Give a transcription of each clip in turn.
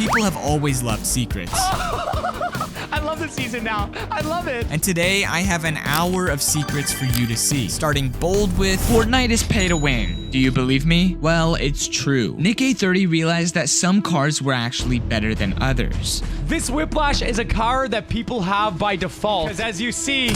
People have always loved secrets. I love the season now. I love it. And today, I have an hour of secrets for you to see. Starting bold with, Fortnite is pay to win. Do you believe me? Well, it's true. Nick A30 realized that some cars were actually better than others. This Whiplash is a car that people have by default. Because as you see,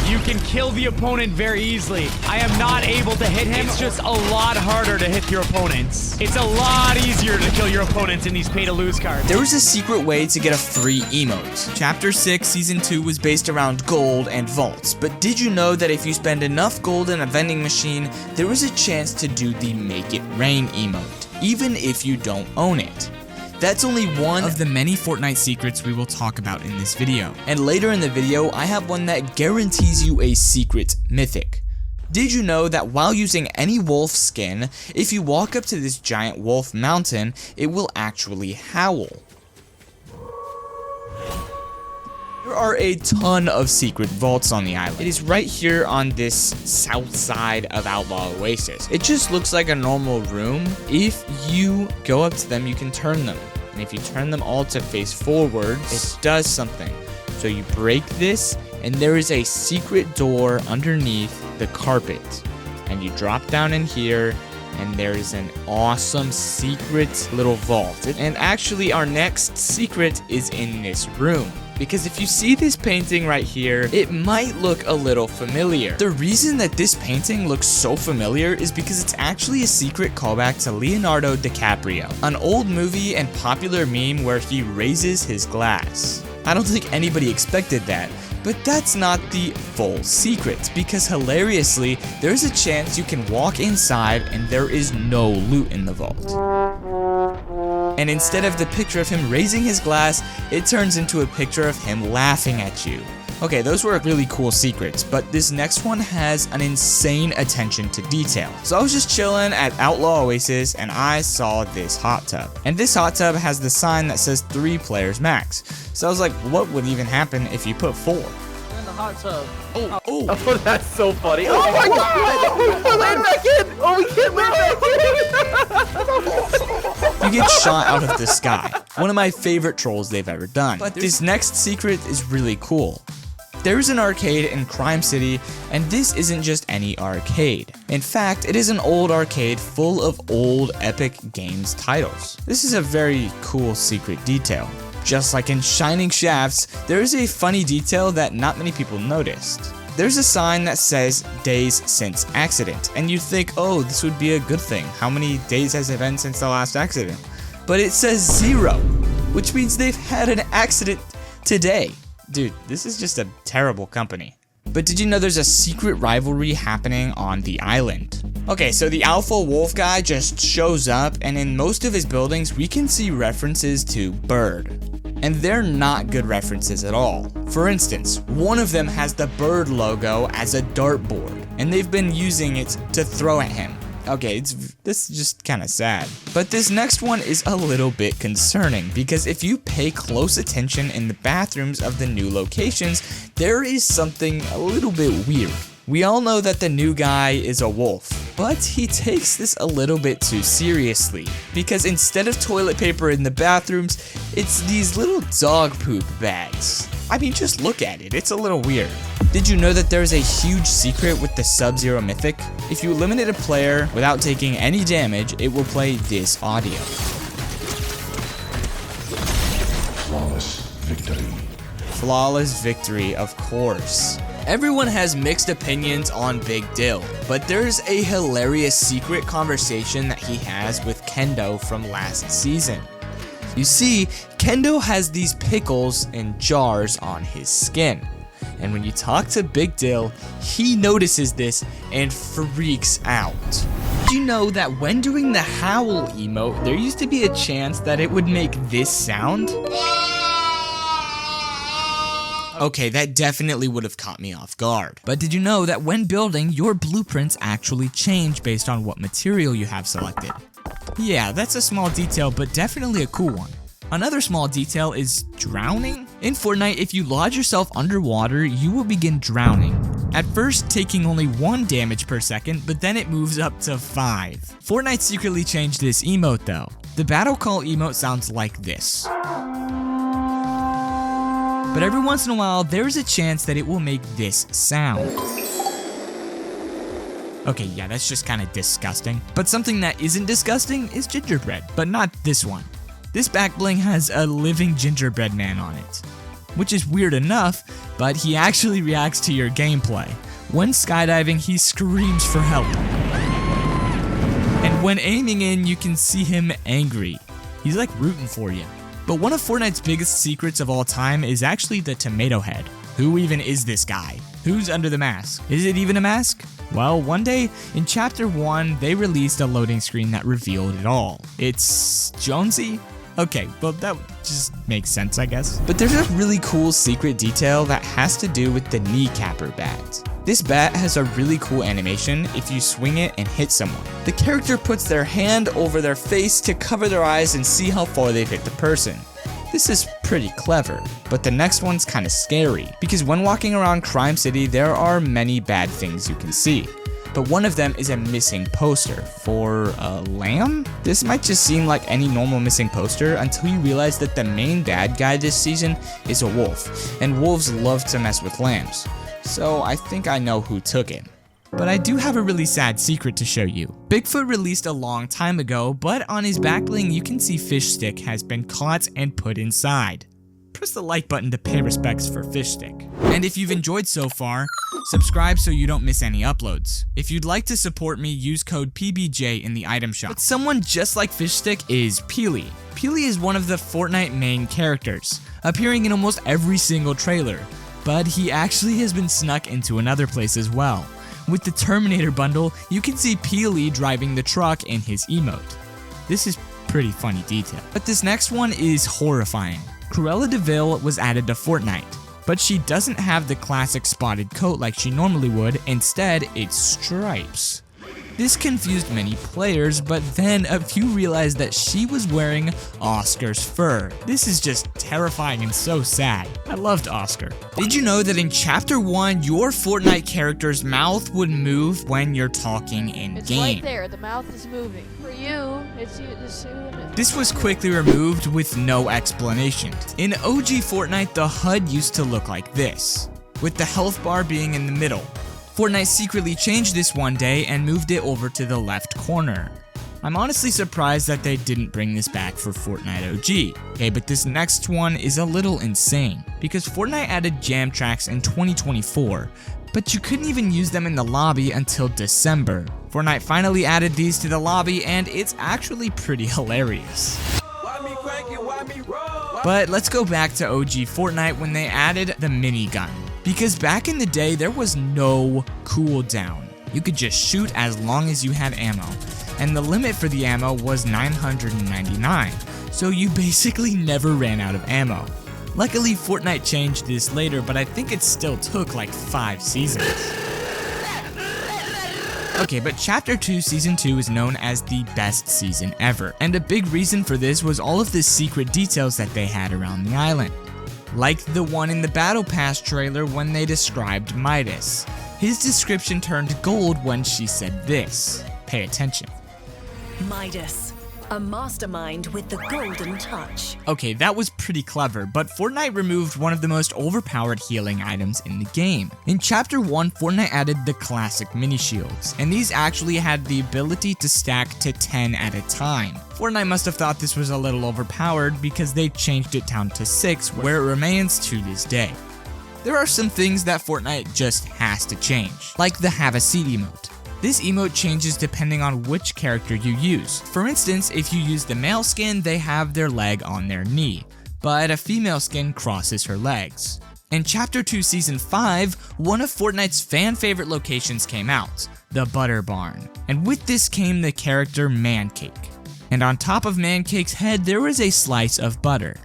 you can kill the opponent very easily. I am not able to hit him. It's just a lot harder to hit your opponents. It's a lot easier to kill your opponents in these pay-to-lose cards. there was a secret way to get a free emote. Chapter 6, Season 2 was based around gold and vaults, but did you know that if you spend enough gold in a vending machine, there is a chance to do the Make It Rain emote, even if you don't own it? That's only one of the many Fortnite secrets we will talk about in this video. And later in the video, I have one that guarantees you a secret mythic. Did you know that while using any wolf skin, if you walk up to this giant wolf mountain, it will actually howl? There are a ton of secret vaults on the island. It is right here on this south side of Outlaw Oasis. It just looks like a normal room. If you go up to them, you can turn them. And if you turn them all to face forwards, it does something. So you break this, and there is a secret door underneath the carpet. And you drop down in here, and there is an awesome secret little vault. And actually, our next secret is in this room. Because if you see this painting right here, it might look a little familiar. The reason that this painting looks so familiar is because it's actually a secret callback to Leonardo DiCaprio, an old movie and popular meme where he raises his glass. I don't think anybody expected that, but that's not the full secret, because hilariously, there's a chance you can walk inside and there is no loot in the vault. And instead of the picture of him raising his glass, it turns into a picture of him laughing at you. Okay, those were really cool secrets, but this next one has an insane attention to detail. So I was just chilling at Outlaw Oasis and I saw this hot tub. And this hot tub has the sign that says 3 players max. So I was like, what would even happen if you put 4? In the hot tub. Oh, Oh, that's so funny. Oh my god! Land back in! Oh, we can't land back in! you get shot out of the sky. One of my favorite trolls they've ever done. But this next secret is really cool. There's an arcade in Crime City, and this isn't just any arcade. In fact, it is an old arcade full of old Epic Games titles. This is a very cool secret detail. Just like in Shining Shafts, there is a funny detail that not many people noticed. There's a sign that says days since accident, and you'd think, oh, this would be a good thing. How many days has it been since the last accident? But it says 0, which means they've had an accident today. Dude, this is just a terrible company. But did you know there's a secret rivalry happening on the island? Okay, so the alpha wolf guy just shows up, and in most of his buildings, we can see references to bird. And they're not good references at all. For instance, one of them has the bird logo as a dartboard, and they've been using it to throw at him. Okay, this is just kind of sad. But this next one is a little bit concerning, because if you pay close attention in the bathrooms of the new locations, there is something a little bit weird. We all know that the new guy is a wolf, but he takes this a little bit too seriously, because instead of toilet paper in the bathrooms, it's these little dog poop bags. I mean, just look at it, it's a little weird. Did you know that there's a huge secret with the Sub-Zero Mythic? If you eliminate a player without taking any damage, it will play this audio. Flawless victory. Flawless victory, of course. Everyone has mixed opinions on Big Dill, but there's a hilarious secret conversation that he has with Kendo from last season. You see, Kendo has these pickles in jars on his skin. And when you talk to Big Dill, he notices this and freaks out. Did you know that when doing the howl emote, there used to be a chance that it would make this sound? Okay, that definitely would have caught me off guard. But did you know that when building, your blueprints actually change based on what material you have selected? Yeah, that's a small detail, but definitely a cool one. Another small detail is drowning. In Fortnite, if you lodge yourself underwater, you will begin drowning. At first, taking only 1 damage per second, but then it moves up to 5. Fortnite secretly changed this emote though. The battle call emote sounds like this. But every once in a while, there's a chance that it will make this sound. Okay, yeah, that's just kind of disgusting. But something that isn't disgusting is gingerbread, but not this one. This back bling has a living gingerbread man on it, which is weird enough, but he actually reacts to your gameplay. When skydiving, he screams for help. And when aiming in, you can see him angry. He's like rooting for you. But one of Fortnite's biggest secrets of all time is actually the tomato head. Who even is this guy? Who's under the mask? Is it even a mask? Well, one day, in Chapter 1, they released a loading screen that revealed it all. It's Jonesy? Okay, well that just makes sense, I guess. But there's a really cool secret detail that has to do with the kneecapper bat. This bat has a really cool animation if you swing it and hit someone. The character puts their hand over their face to cover their eyes and see how far they've hit the person. This is pretty clever, but the next one's kinda scary, because when walking around Crime City, there are many bad things you can see. But one of them is a missing poster for a lamb? This might just seem like any normal missing poster until you realize that the main bad guy this season is a wolf, and wolves love to mess with lambs. So I think I know who took it. But I do have a really sad secret to show you. Bigfoot released a long time ago, but on his back bling you can see Fish Stick has been caught and put inside. Press the like button to pay respects for Fish Stick. And if you've enjoyed so far, subscribe so you don't miss any uploads. If you'd like to support me, use code PBJ in the item shop. But someone just like Fish Stick is Peely. Peely is one of the Fortnite main characters, appearing in almost every single trailer. But he actually has been snuck into another place as well. With the Terminator bundle, you can see Peely driving the truck in his emote. This is pretty funny detail. But this next one is horrifying. Cruella de Vil was added to Fortnite, but she doesn't have the classic spotted coat like she normally would. Instead, it's stripes. This confused many players, but then a few realized that she was wearing Oscar's fur. This is just terrifying and so sad. I loved Oscar. Did you know that in Chapter 1, your Fortnite character's mouth would move when you're talking in-game? It's right there, the mouth is moving. For you, it's you. This was quickly removed with no explanation. In OG Fortnite, the HUD used to look like this, with the health bar being in the middle. Fortnite secretly changed this one day and moved it over to the left corner. I'm honestly surprised that they didn't bring this back for Fortnite OG. Okay, but this next one is a little insane, because Fortnite added jam tracks in 2024, but you couldn't even use them in the lobby until December. Fortnite finally added these to the lobby, and it's actually pretty hilarious. But let's go back to OG Fortnite when they added the minigun. Because back in the day, there was no cooldown. You could just shoot as long as you had ammo. And the limit for the ammo was 999. So you basically never ran out of ammo. Luckily, Fortnite changed this later, but I think it still took like 5 seasons. Okay, but Chapter 2 Season 2 is known as the best season ever. And a big reason for this was all of the secret details that they had around the island. Like the one in the Battle Pass trailer when they described Midas. His description turned gold when she said this. Pay attention. Midas, a mastermind with the golden touch. Okay, that was pretty clever, but Fortnite removed one of the most overpowered healing items in the game. In Chapter 1, Fortnite added the classic mini shields, and these actually had the ability to stack to 10 at a time. Fortnite must have thought this was a little overpowered because they changed it down to 6, where it remains to this day. There are some things that Fortnite just has to change, like the have a seat emote. This emote changes depending on which character you use. For instance, if you use the male skin, they have their leg on their knee, but a female skin crosses her legs. In Chapter 2 Season 5, one of Fortnite's fan favorite locations came out, the Butter Barn. And with this came the character Mancake. And on top of Mancake's head, there was a slice of butter.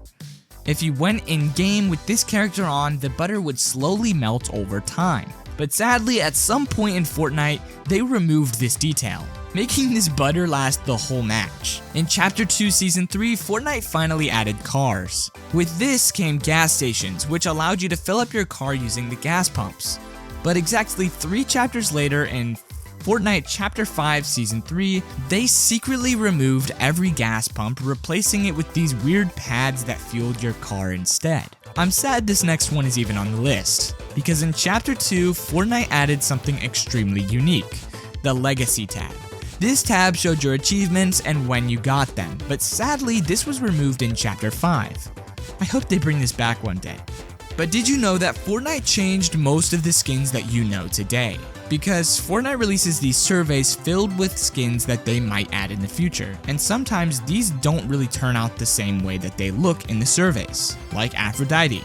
If you went in-game with this character on, the butter would slowly melt over time. But sadly, at some point in Fortnite, they removed this detail, making this butter last the whole match. In Chapter 2 Season 3, Fortnite finally added cars. With this came gas stations, which allowed you to fill up your car using the gas pumps. But exactly 3 chapters later, in Fortnite Chapter 5 Season 3, they secretly removed every gas pump, replacing it with these weird pads that fueled your car instead. I'm sad this next one is even on the list, because in Chapter 2, Fortnite added something extremely unique, the Legacy tab. This tab showed your achievements and when you got them, but sadly this was removed in Chapter 5. I hope they bring this back one day. But did you know that Fortnite changed most of the skins that you know today? Because Fortnite releases these surveys filled with skins that they might add in the future, and sometimes these don't really turn out the same way that they look in the surveys, like Aphrodite.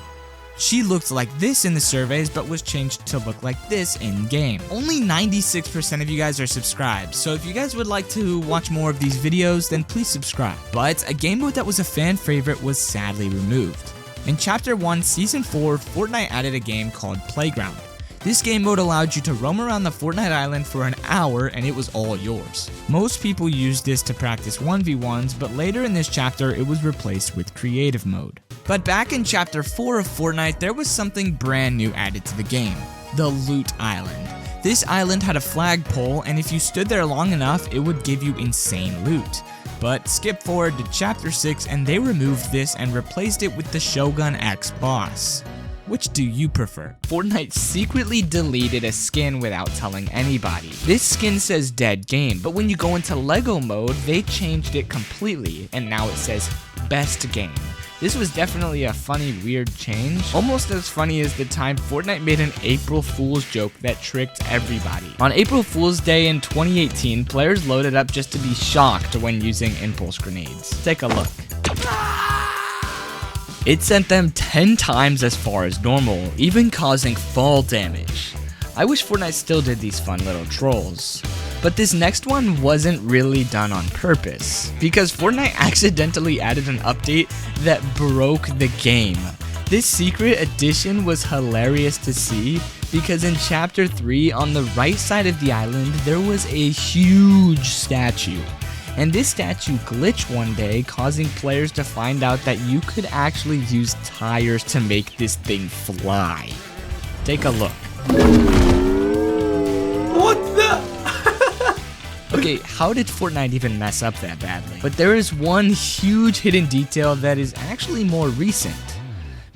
She looked like this in the surveys but was changed to look like this in-game. Only 96% of you guys are subscribed, so if you guys would like to watch more of these videos, then please subscribe. But a game mode that was a fan favorite was sadly removed. In Chapter 1 Season 4, Fortnite added a game called Playground. This game mode allowed you to roam around the Fortnite island for an hour and it was all yours. Most people used this to practice 1v1s, but later in this chapter it was replaced with creative mode. But back in Chapter 4 of Fortnite, there was something brand new added to the game, the Loot Island. This island had a flagpole, and if you stood there long enough, it would give you insane loot. But skip forward to Chapter 6 and they removed this and replaced it with the Shogun X boss. Which do you prefer? Fortnite secretly deleted a skin without telling anybody. This skin says dead game, but when you go into Lego mode, they changed it completely, and now it says best game. This was definitely a funny, weird change. Almost as funny as the time Fortnite made an April Fool's joke that tricked everybody. On April Fool's Day in 2018, players loaded up just to be shocked when using impulse grenades. Take a look. It sent them 10 times as far as normal, even causing fall damage. I wish Fortnite still did these fun little trolls. But this next one wasn't really done on purpose, because Fortnite accidentally added an update that broke the game. This secret edition was hilarious to see, because in Chapter 3 on the right side of the island there was a huge statue. And this statue glitched one day, causing players to find out that you could actually use tires to make this thing fly. Take a look. What the? Okay, how did Fortnite even mess up that badly? But there is one huge hidden detail that is actually more recent.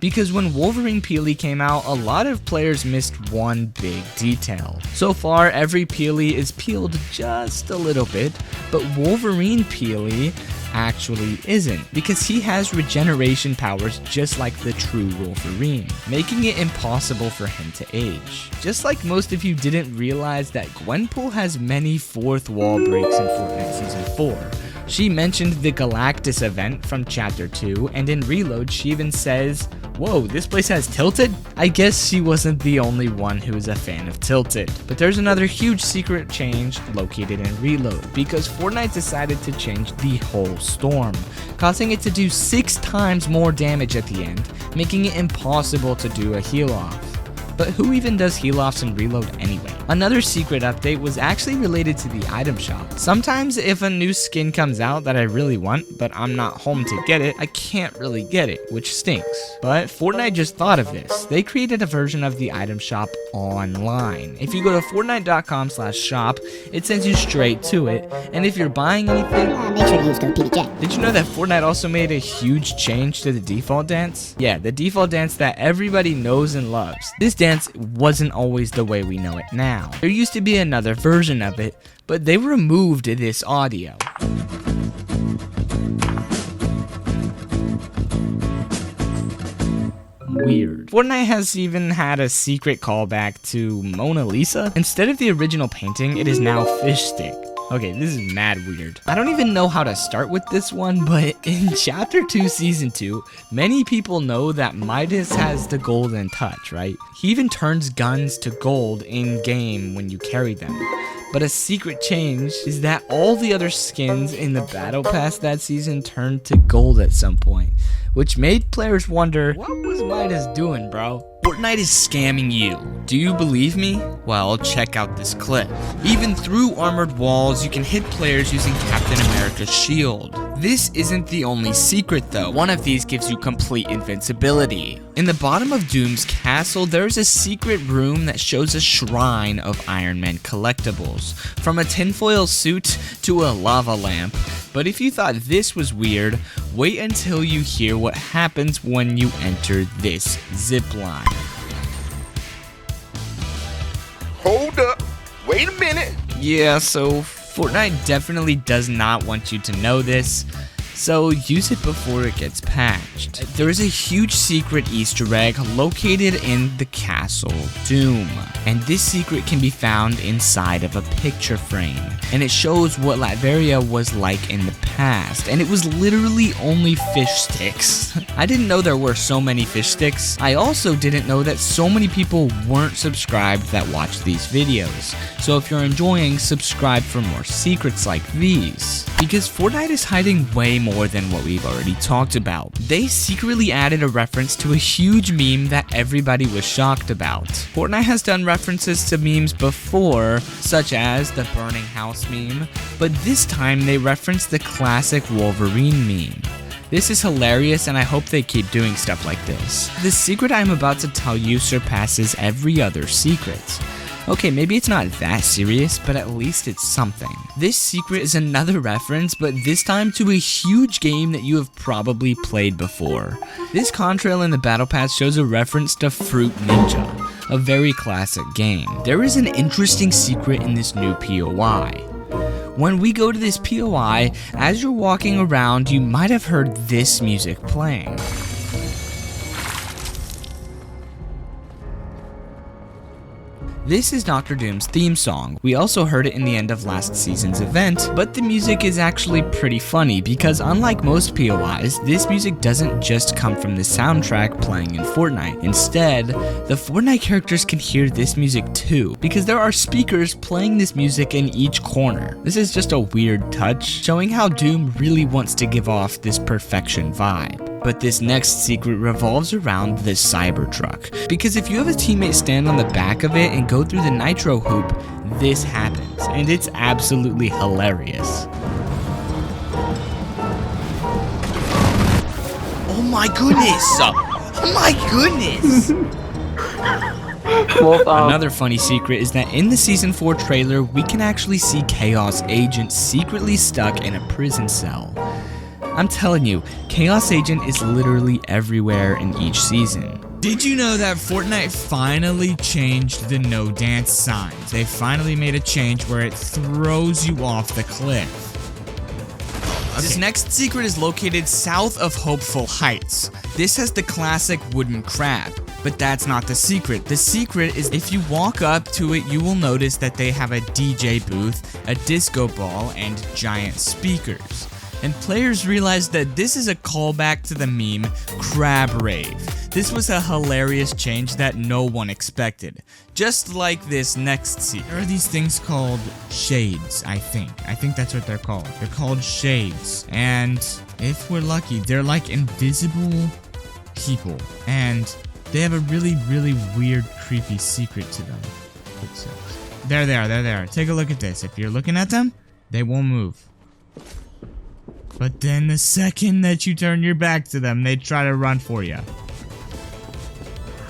Because when Wolverine Peely came out, a lot of players missed one big detail. So far, every Peely is peeled just a little bit, but Wolverine Peely actually isn't, because he has regeneration powers just like the true Wolverine, making it impossible for him to age. Just like most of you didn't realize that Gwenpool has many fourth wall breaks in Fortnite Season 4. She mentioned the Galactus event from Chapter 2, and in Reload she even says, "Whoa, this place has Tilted?" I guess she wasn't the only one who is a fan of Tilted. But there's another huge secret change located in Reload, because Fortnite decided to change the whole storm, causing it to do 6 times more damage at the end, making it impossible to do a heal off. But who even does heal-offs in Reload anyway? Another secret update was actually related to the item shop. Sometimes if a new skin comes out that I really want, but I'm not home to get it, I can't really get it, which stinks. But Fortnite just thought of this. They created a version of the item shop online. If you go to fortnite.com/shop, it sends you straight to it, and if you're buying anything, make sure to use code PDJ. Did you know that Fortnite also made a huge change to the default dance? Yeah, the default dance that everybody knows and loves. This dance wasn't always the way we know it now. There used to be another version of it, but they removed this audio. Weird. Fortnite has even had a secret callback to Mona Lisa. Instead of the original painting, it is now Fish Stick. Okay, this is mad weird. I don't even know how to start with this one, but in Chapter 2 Season 2, many people know that Midas has the golden touch, right? He even turns guns to gold in-game when you carry them. But a secret change is that all the other skins in the Battle Pass that season turned to gold at some point, which made players wonder, what was Midas doing, bro? Fortnite is scamming you. Do you believe me? Well, check out this clip. Even through armored walls, you can hit players using Captain America's shield. This isn't the only secret though. One of these gives you complete invincibility. In the bottom of Doom's castle, there's a secret room that shows a shrine of Iron Man collectibles, from a tinfoil suit to a lava lamp. But if you thought this was weird, wait until you hear what happens when you enter this zip line. Hold up. Wait a minute. Yeah, so Fortnite definitely does not want you to know this, so use it before it gets patched. There is a huge secret Easter egg located in the Castle Doom, and this secret can be found inside of a picture frame, and it shows what Latveria was like in the past, and it was literally only fish sticks. I didn't know there were so many fish sticks. I also didn't know that so many people weren't subscribed that watch these videos, so if you're enjoying, subscribe for more secrets like these, because Fortnite is hiding way more than what we've already talked about. They secretly added a reference to a huge meme that everybody was shocked about. Fortnite has done references to memes before, such as the burning house meme, but this time they referenced the classic Wolverine meme. This is hilarious, and I hope they keep doing stuff like this. The secret I'm about to tell you surpasses every other secret. Okay, maybe it's not that serious, but at least it's something. This secret is another reference, but this time to a huge game that you have probably played before. This contrail in the battle pass shows a reference to Fruit Ninja, a very classic game. There is an interesting secret in this new POI. When we go to this POI, as you're walking around, you might have heard this music playing. This is Dr. Doom's theme song. We also heard it in the end of last season's event, but the music is actually pretty funny because unlike most POIs, this music doesn't just come from the soundtrack playing in Fortnite. Instead, the Fortnite characters can hear this music too, because there are speakers playing this music in each corner. This is just a weird touch, showing how Doom really wants to give off this perfection vibe. But this next secret revolves around the Cybertruck, because if you have a teammate stand on the back of it and go through the nitro hoop, this happens, and it's absolutely hilarious. Oh my goodness! Oh my goodness! Another funny secret is that in the Season 4 trailer, we can actually see Chaos Agent secretly stuck in a prison cell. I'm telling you, Chaos Agent is literally everywhere in each season. Did you know that Fortnite finally changed the no dance signs? They finally made a change where it throws you off the cliff. Okay. This next secret is located south of Hopeful Heights. This has the classic wooden crab, but that's not the secret. The secret is if you walk up to it, you will notice that they have a DJ booth, a disco ball, and giant speakers. And players realized that this is a callback to the meme Crab Rave. This was a hilarious change that no one expected. Just like this next scene. There are these things called shades, I think. I think that's what they're called. They're called shades. And if we're lucky, they're like invisible people. And they have a really, really weird, creepy secret to them. They're there. Take a look at this. If you're looking at them, they won't move. But then the second that you turn your back to them, they try to run for you.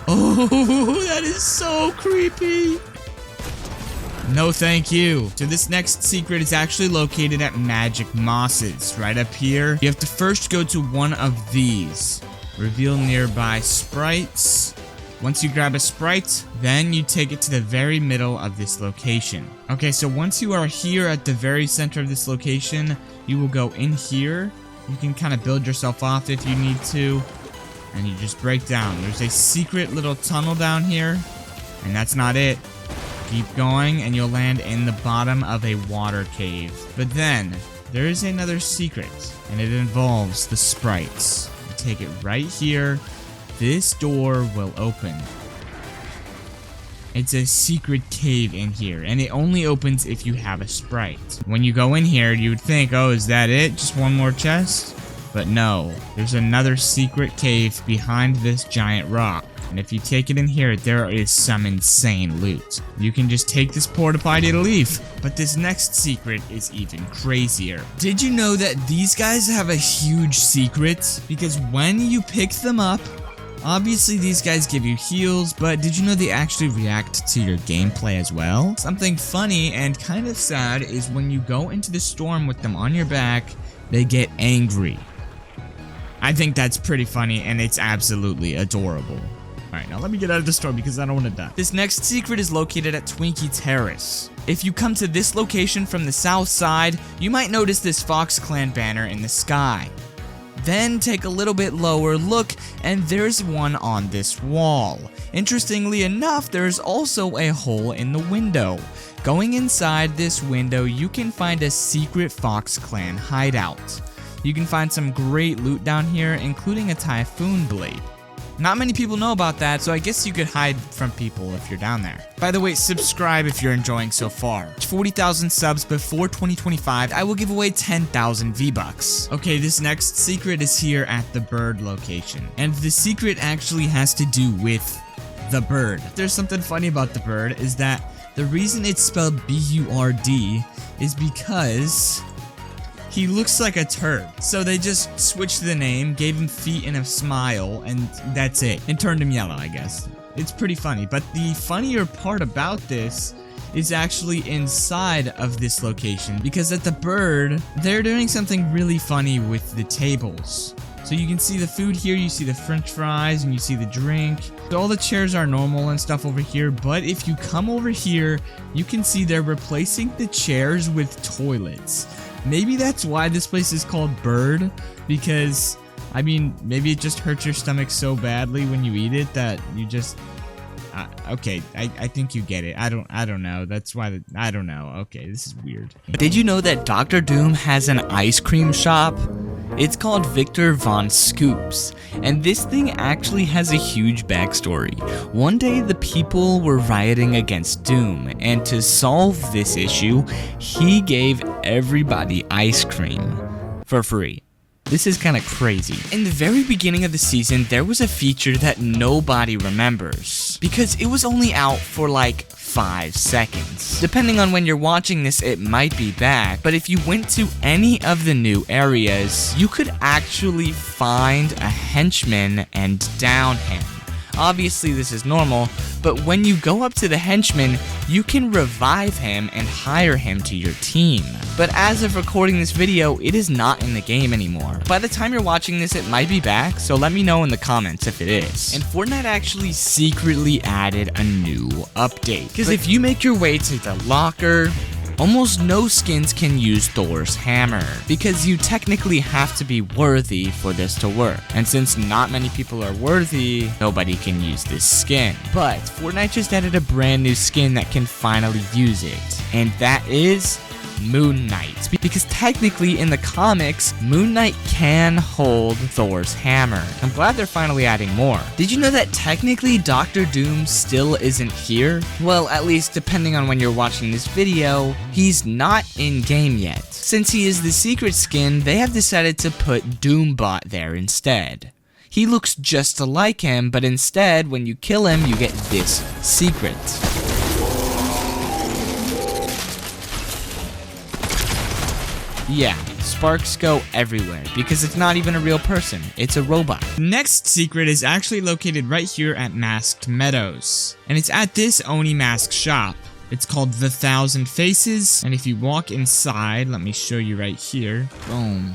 Oh, that is so creepy. No, thank you. So this next secret is actually located at Magic Mosses, right up here. You have to first go to one of these. Reveal nearby sprites. Once you grab a sprite, then you take it to the very middle of this location. Okay, so once you are here at the very center of this location, you will go in here. You can kind of build yourself off if you need to, and you just break down. There's a secret little tunnel down here, and that's not it. Keep going, and you'll land in the bottom of a water cave. But then, there is another secret, and it involves the sprites. You take it right here. This door will open. It's a secret cave in here, and it only opens if you have a sprite. When you go in here, you would think, oh, is that it? Just one more chest? But no, there's another secret cave behind this giant rock. And if you take it in here, there is some insane loot. You can just take this porta potty to leave. But this next secret is even crazier. Did you know that these guys have a huge secret? Because when you pick them up, obviously these guys give you heals, but did you know they actually react to your gameplay as well? Something funny and kind of sad is when you go into the storm with them on your back, they get angry. I think that's pretty funny and it's absolutely adorable. Alright, now let me get out of the storm because I don't want to die. This next secret is located at Twinkie Terrace. If you come to this location from the south side, you might notice this Fox Clan banner in the sky. Then take a little bit lower look, and there's one on this wall. Interestingly enough, there's also a hole in the window. Going inside this window, you can find a secret Fox Clan hideout. You can find some great loot down here, including a Typhoon Blade. Not many people know about that, so I guess you could hide from people if you're down there. By the way, subscribe if you're enjoying so far. 40,000 subs before 2025, I will give away 10,000 V-Bucks. Okay, this next secret is here at the bird location. And the secret actually has to do with the bird. There's something funny about the bird is that the reason it's spelled B-U-R-D is because he looks like a turd. So they just switched the name, gave him feet and a smile, and that's it. And turned him yellow, I guess. It's pretty funny. But the funnier part about this is actually inside of this location. Because at the bird, they're doing something really funny with the tables. So you can see the food here, you see the french fries, and you see the drink. So all the chairs are normal and stuff over here, but if you come over here, you can see they're replacing the chairs with toilets. Maybe that's why this place is called Bird, because, I mean, maybe it just hurts your stomach so badly when you eat it that you just... okay, I think you get it. I don't know. That's why, I don't know. Okay, this is weird. Did you know that Dr. Doom has an ice cream shop? It's called Victor Von Scoops, and this thing actually has a huge backstory. One day the people were rioting against Doom, and to solve this issue, he gave everybody ice cream for free. This is kind of crazy. In the very beginning of the season, there was a feature that nobody remembers, because it was only out for like 5 seconds. Depending on when you're watching this, it might be back, but if you went to any of the new areas, you could actually find a henchman and down him. Obviously this is normal, but when you go up to the henchman, you can revive him and hire him to your team. But as of recording this video, it is not in the game anymore. By the time you're watching this, it might be back, so let me know in the comments if it is. And Fortnite actually secretly added a new update. Because if you make your way to the locker, almost no skins can use Thor's hammer, because you technically have to be worthy for this to work. And since not many people are worthy, nobody can use this skin. But Fortnite just added a brand new skin that can finally use it, and that is Moon Knight. Because technically in the comics, Moon Knight can hold Thor's hammer. I'm glad they're finally adding more. Did you know that technically Dr. Doom still isn't here? Well, at least depending on when you're watching this video, he's not in game yet. Since he is the secret skin, they have decided to put Doombot there instead. He looks just like him, but instead, when you kill him, you get this secret. Yeah, sparks go everywhere, because it's not even a real person, it's a robot. Next secret is actually located right here at Masked Meadows, and it's at this Oni mask shop. It's called The Thousand Faces, and if you walk inside, let me show you right here, boom.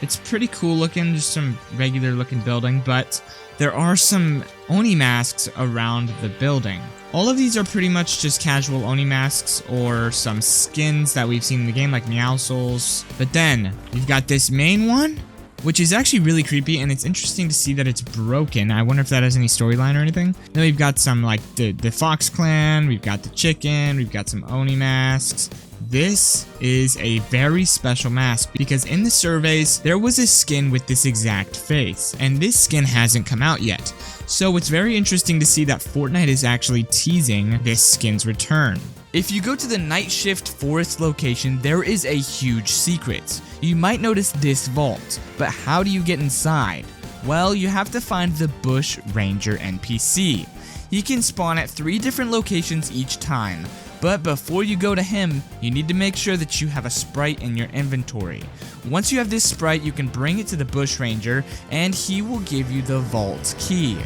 It's pretty cool looking, just some regular looking building, but there are some Oni masks around the building. All of these are pretty much just casual Oni masks or some skins that we've seen in the game like Meowscles. But then, you've got this main one, which is actually really creepy, and it's interesting to see that it's broken. I wonder if that has any storyline or anything. Then we've got some like the Fox Clan, we've got the chicken, we've got some Oni masks. This is a very special mask because in the surveys, there was a skin with this exact face, and this skin hasn't come out yet. So it's very interesting to see that Fortnite is actually teasing this skin's return. If you go to the night shift forest location, there is a huge secret. You might notice this vault, but how do you get inside? Well, you have to find the Bush Ranger NPC. He can spawn at 3 different locations each time, but before you go to him, you need to make sure that you have a sprite in your inventory. Once you have this sprite, you can bring it to the Bush Ranger, and he will give you the vault key.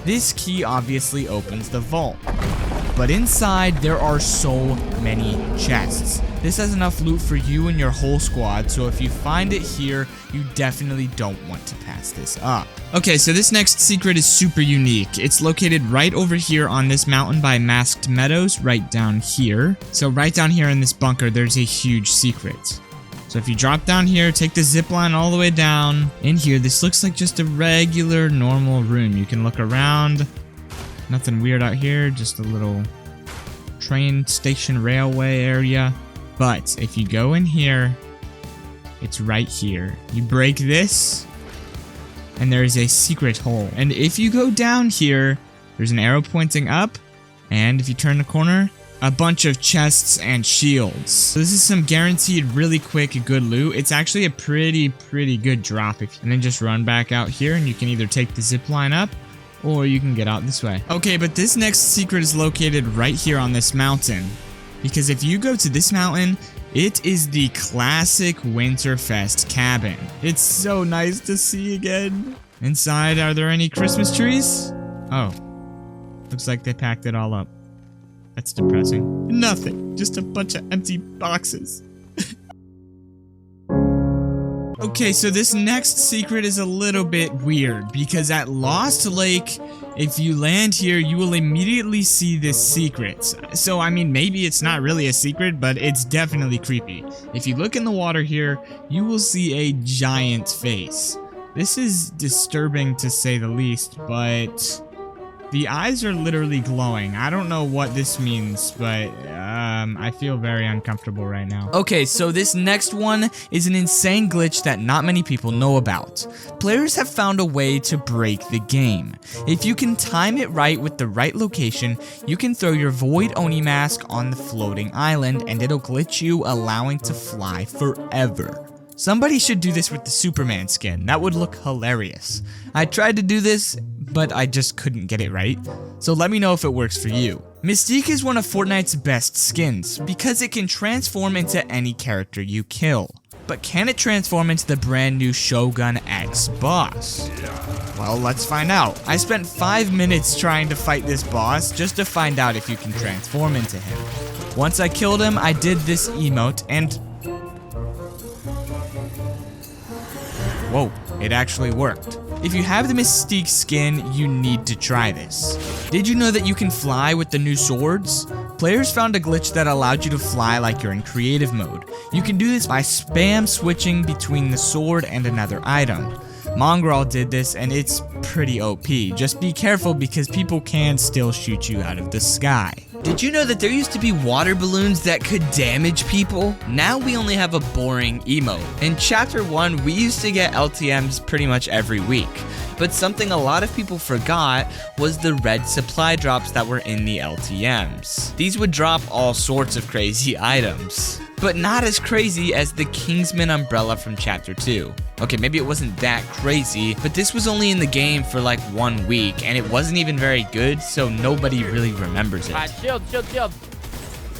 This key obviously opens the vault. But inside, there are so many chests. This has enough loot for you and your whole squad, so if you find it here, you definitely don't want to pass this up. Okay, so this next secret is super unique. It's located right over here on this mountain by Masked Meadows, right down here. So right down here in this bunker, there's a huge secret. So if you drop down here, take the zip line all the way down. In here, this looks like just a regular, normal room. You can look around. Nothing weird out here, just a little train station railway area. But if you go in here, it's right here. You break this, and there is a secret hole. And if you go down here, there's an arrow pointing up, and if you turn the corner, a bunch of chests and shields. So this is some guaranteed really quick good loot. It's actually a pretty good drop. And then just run back out here, and you can either take the zip line up, or you can get out this way. Okay, but this next secret is located right here on this mountain. Because if you go to this mountain, it is the classic Winterfest cabin. It's so nice to see again. Inside, are there any Christmas trees? Oh, looks like they packed it all up. That's depressing. Nothing, just a bunch of empty boxes. Okay, so this next secret is a little bit weird, because at Lost Lake, if you land here, you will immediately see this secret. So, I mean, maybe it's not really a secret, but it's definitely creepy. If you look in the water here, you will see a giant face. This is disturbing to say the least, but the eyes are literally glowing. I don't know what this means, but I feel very uncomfortable right now. Okay, so this next one is an insane glitch that not many people know about. Players have found a way to break the game. If you can time it right with the right location, you can throw your Void Oni mask on the floating island and it'll glitch you, allowing to fly forever. Somebody should do this with the Superman skin. That would look hilarious. I tried to do this, but I just couldn't get it right. So let me know if it works for you. Mystique is one of Fortnite's best skins because it can transform into any character you kill. But can it transform into the brand new Shogun X boss? Well, let's find out. I spent 5 minutes trying to fight this boss just to find out if you can transform into him. Once I killed him, I did this emote and whoa, it actually worked. If you have the Mystique skin, you need to try this. Did you know that you can fly with the new swords? Players found a glitch that allowed you to fly like you're in creative mode. You can do this by spam switching between the sword and another item. Mongrel did this and it's pretty OP. Just be careful because people can still shoot you out of the sky. Did you know that there used to be water balloons that could damage people? Now we only have a boring emote. In Chapter 1, we used to get LTMs pretty much every week. But something a lot of people forgot was the red supply drops that were in the LTMs. These would drop all sorts of crazy items, but not as crazy as the Kingsman umbrella from Chapter 2. Okay, maybe it wasn't that crazy, but this was only in the game for like 1 week, and it wasn't even very good, so nobody really remembers it. Shield.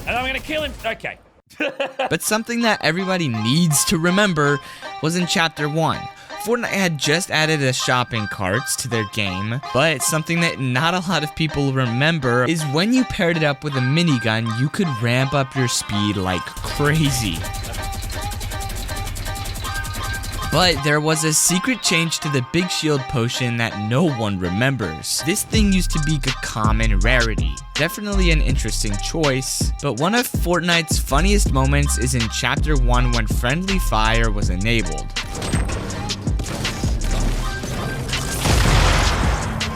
And I'm gonna kill him. Okay. But something that everybody needs to remember was in Chapter 1. Fortnite had just added a shopping carts to their game, but something that not a lot of people remember is when you paired it up with a minigun, you could ramp up your speed like crazy. But there was a secret change to the Big Shield potion that no one remembers. This thing used to be a common rarity. Definitely an interesting choice, but one of Fortnite's funniest moments is in Chapter 1 when Friendly Fire was enabled.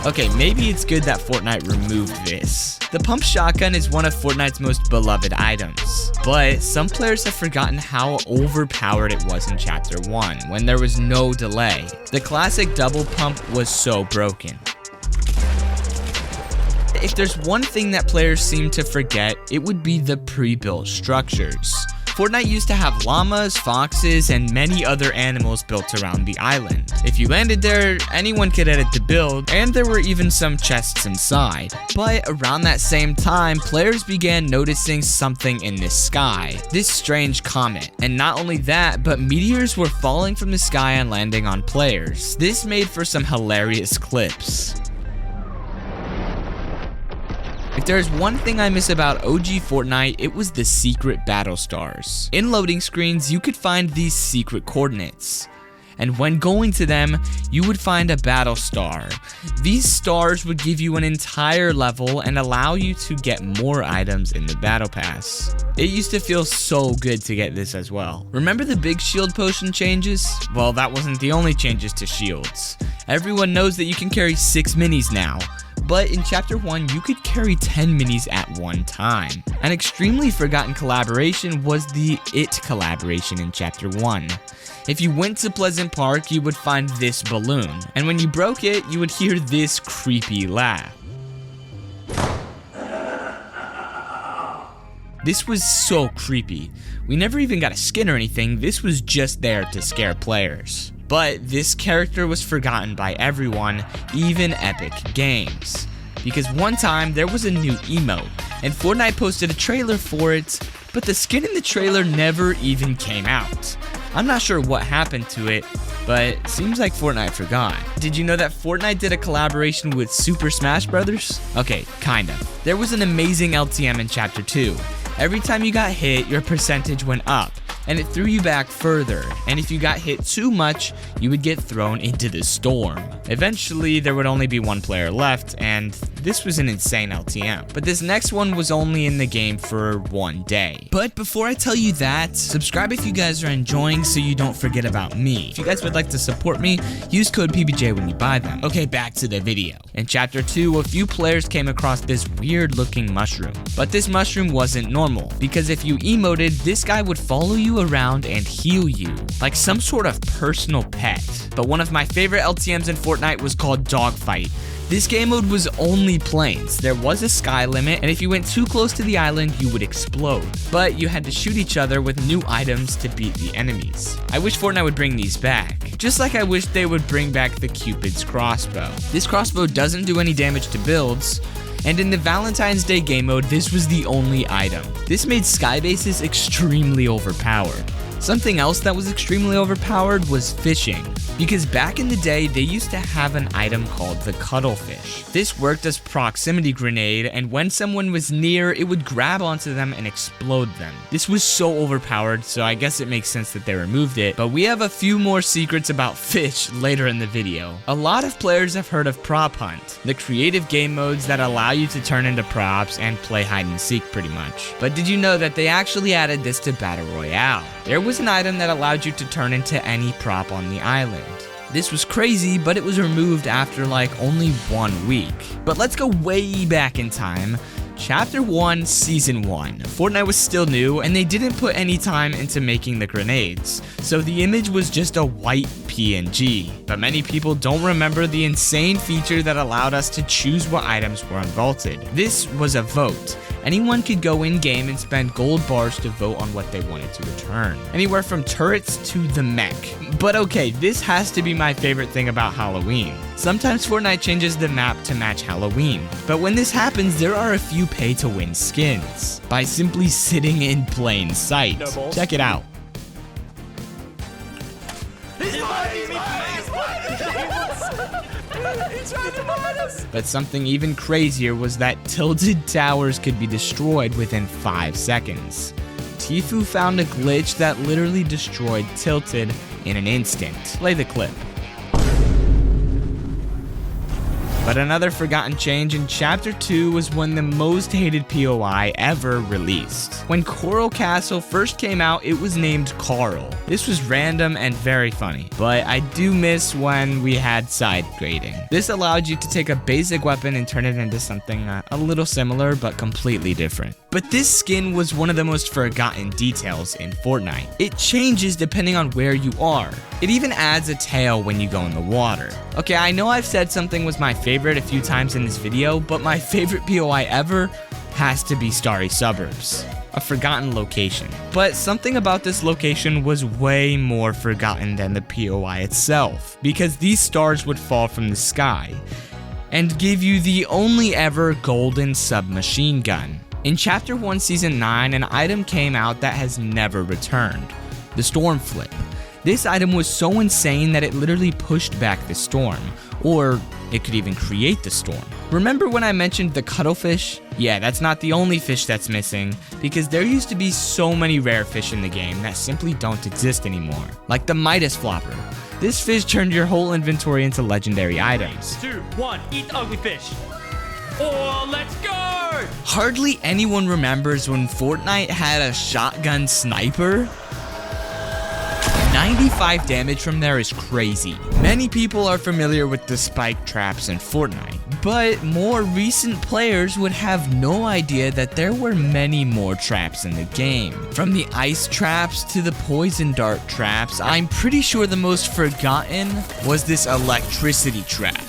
Okay, maybe it's good that Fortnite removed this. The pump shotgun is one of Fortnite's most beloved items, but some players have forgotten how overpowered it was in Chapter 1 when there was no delay. The classic double pump was so broken. But if there's one thing that players seem to forget, it would be the pre-built structures. Fortnite used to have llamas, foxes, and many other animals built around the island. If you landed there, anyone could edit the build, and there were even some chests inside. But around that same time, players began noticing something in the sky, this strange comet. And not only that, but meteors were falling from the sky and landing on players. This made for some hilarious clips. If there's one thing I miss about OG Fortnite, it was the secret battle stars. In loading screens, you could find these secret coordinates. And when going to them, you would find a battle star. These stars would give you an entire level and allow you to get more items in the battle pass. It used to feel so good to get this as well. Remember the big shield potion changes? Well, that wasn't the only changes to shields. Everyone knows that you can carry 6 minis now. But in Chapter 1, you could carry 10 minis at one time. An extremely forgotten collaboration was the It collaboration in Chapter 1. If you went to Pleasant Park, you would find this balloon, and when you broke it, you would hear this creepy laugh. This was so creepy. We never even got a skin or anything, this was just there to scare players. But this character was forgotten by everyone, even Epic Games. Because one time there was a new emote, and Fortnite posted a trailer for it, but the skin in the trailer never even came out. I'm not sure what happened to it, but it seems like Fortnite forgot. Did you know that Fortnite did a collaboration with Super Smash Bros? Okay, kinda. There was an amazing LTM in Chapter 2. Every time you got hit, your percentage went up, and it threw you back further, and if you got hit too much, you would get thrown into the storm. Eventually, there would only be one player left, and this was an insane LTM. But this next one was only in the game for 1 day. But before I tell you that, subscribe if you guys are enjoying so you don't forget about me. If you guys would like to support me, use code PBJ when you buy them. Okay, back to the video. In Chapter 2, a few players came across this weird looking mushroom. But this mushroom wasn't normal, because if you emoted, this guy would follow you around and heal you, like some sort of personal pet. But one of my favorite LTMs in Fortnite was called Dogfight. This game mode was only planes. There was a sky limit, and if you went too close to the island, you would explode. But you had to shoot each other with new items to beat the enemies. I wish Fortnite would bring these back. Just like I wish they would bring back the Cupid's crossbow. This crossbow doesn't do any damage to builds, and in the Valentine's Day game mode, this was the only item. This made sky bases extremely overpowered. Something else that was extremely overpowered was fishing, because back in the day, they used to have an item called the cuttlefish. This worked as proximity grenade, and when someone was near, it would grab onto them and explode them. This was so overpowered, so I guess it makes sense that they removed it, but we have a few more secrets about fish later in the video. A lot of players have heard of Prop Hunt, the creative game modes that allow you to turn into props and play hide and seek pretty much. But did you know that they actually added this to Battle Royale? There was an item that allowed you to turn into any prop on the island. This was crazy, but it was removed after like only 1 week. But let's go way back in time. Chapter 1, Season 1. Fortnite was still new, and they didn't put any time into making the grenades, so the image was just a white PNG. But many people don't remember the insane feature that allowed us to choose what items were unvaulted. This was a vote. Anyone could go in-game and spend gold bars to vote on what they wanted to return. Anywhere from turrets to the mech. But okay, this has to be my favorite thing about Halloween. Sometimes Fortnite changes the map to match Halloween, but when this happens, there are a few pay-to-win skins by simply sitting in plain sight. Check it out. But something even crazier was that tilted towers could be destroyed within 5 seconds. Tfue found a glitch that literally destroyed Tilted in an instant. Play the clip. But another forgotten change in Chapter 2 was when the most hated POI ever released. When Coral Castle first came out, it was named Carl. This was random and very funny, but I do miss when we had side grading. This allowed you to take a basic weapon and turn it into something a little similar but completely different. But this skin was one of the most forgotten details in Fortnite. It changes depending on where you are. It even adds a tail when you go in the water. Okay, I know I've said something was my favorite a few times in this video, but my favorite POI ever has to be Starry Suburbs, a forgotten location. But something about this location was way more forgotten than the POI itself, because these stars would fall from the sky and give you the only ever golden submachine gun. In Chapter 1 Season 9, an item came out that has never returned, the Storm Flip. This item was so insane that it literally pushed back the storm, or it could even create the storm. Remember when I mentioned the cuttlefish? Yeah, that's not the only fish that's missing, because there used to be so many rare fish in the game that simply don't exist anymore, like the Midas Flopper. This fish turned your whole inventory into legendary items. 3, 2, 1, eat ugly fish. Oh, let's go! Hardly anyone remembers when Fortnite had a shotgun sniper. 95 damage from there is crazy. Many people are familiar with the spike traps in Fortnite, but more recent players would have no idea that there were many more traps in the game. From the ice traps to the poison dart traps, I'm pretty sure the most forgotten was this electricity trap.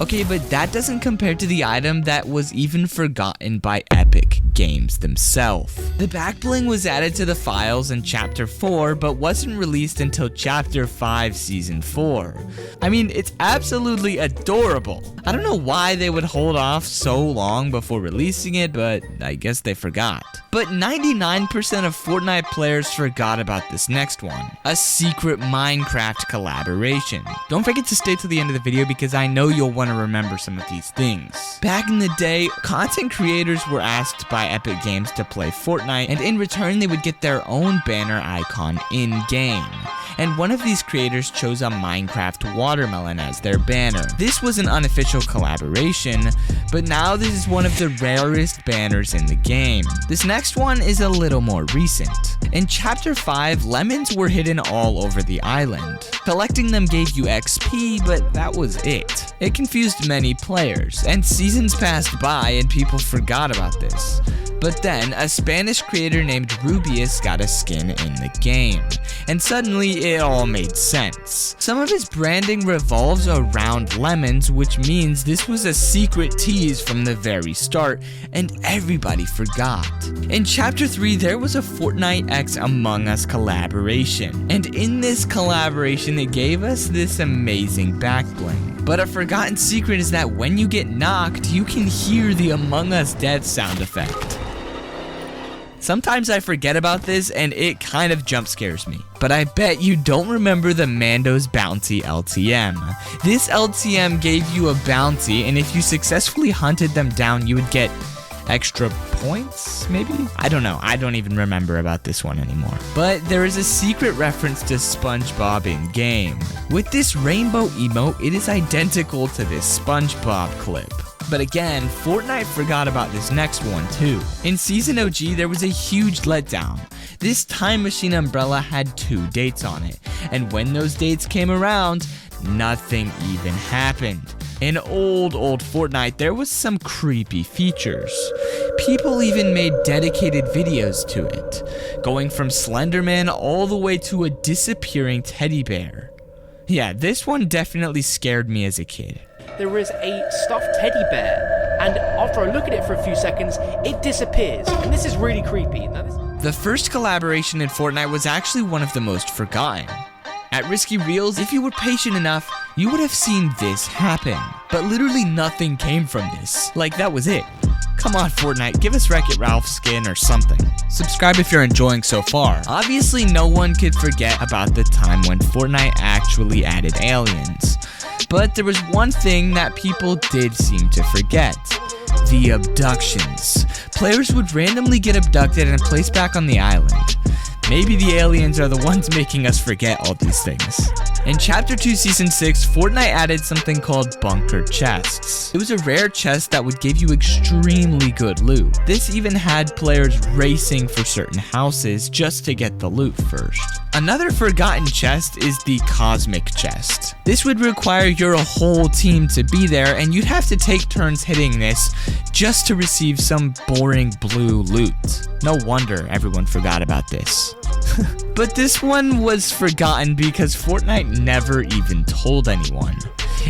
Okay, but that doesn't compare to the item that was even forgotten by Epic Games themselves. The back bling was added to the files in Chapter 4, but wasn't released until Chapter 5 Season 4. I mean, it's absolutely adorable. I don't know why they would hold off so long before releasing it, but I guess they forgot. But 99% of Fortnite players forgot about this next one, a secret Minecraft collaboration. Don't forget to stay to the end of the video because I know you'll want to remember some of these things. Back in the day, content creators were asked by Epic Games to play Fortnite, and in return they would get their own banner icon in-game. And one of these creators chose a Minecraft watermelon as their banner. This was an unofficial collaboration, but now this is one of the rarest banners in the game. This next one is a little more recent. In Chapter 5, lemons were hidden all over the island. Collecting them gave you XP, but that was it. It confused many players, and seasons passed by and people forgot about this. But then, a Spanish creator named Rubius got a skin in the game, and suddenly it all made sense. Some of his branding revolves around lemons, which means this was a secret tease from the very start, and everybody forgot. In Chapter 3, there was a Fortnite X Among Us collaboration, and in this collaboration, it gave us this amazing back bling. But a forgotten secret is that when you get knocked, you can hear the Among Us death sound effect. Sometimes I forget about this and it kind of jump scares me. But I bet you don't remember the Mando's Bounty LTM. This LTM gave you a bounty, and if you successfully hunted them down, you would get extra points, maybe? I don't know. I don't even remember about this one anymore. But there is a secret reference to SpongeBob in game. With this rainbow emote, it is identical to this SpongeBob clip. But again, Fortnite forgot about this next one too. In Season OG, there was a huge letdown. This time machine umbrella had 2 dates on it, and when those dates came around, nothing even happened. In old Fortnite, there was some creepy features. People even made dedicated videos to it, going from Slenderman all the way to a disappearing teddy bear. Yeah, this one definitely scared me as a kid. There is a stuffed teddy bear, and after I look at it for a few seconds, it disappears, and this is really creepy. The first collaboration in Fortnite was actually one of the most forgotten. At Risky Reels, if you were patient enough, you would have seen this happen. But literally nothing came from this. Like, that was it. Come on, Fortnite, give us Wreck-It Ralph skin or something. Subscribe if you're enjoying so far. Obviously, no one could forget about the time when Fortnite actually added aliens. But there was one thing that people did seem to forget. The abductions. Players would randomly get abducted and placed back on the island. Maybe the aliens are the ones making us forget all these things. In Chapter 2 Season 6, Fortnite added something called bunker chests. It was a rare chest that would give you extremely good loot. This even had players racing for certain houses just to get the loot first. Another forgotten chest is the cosmic chest. This would require your whole team to be there, and you'd have to take turns hitting this just to receive some boring blue loot. No wonder everyone forgot about this. But this one was forgotten because Fortnite never even told anyone.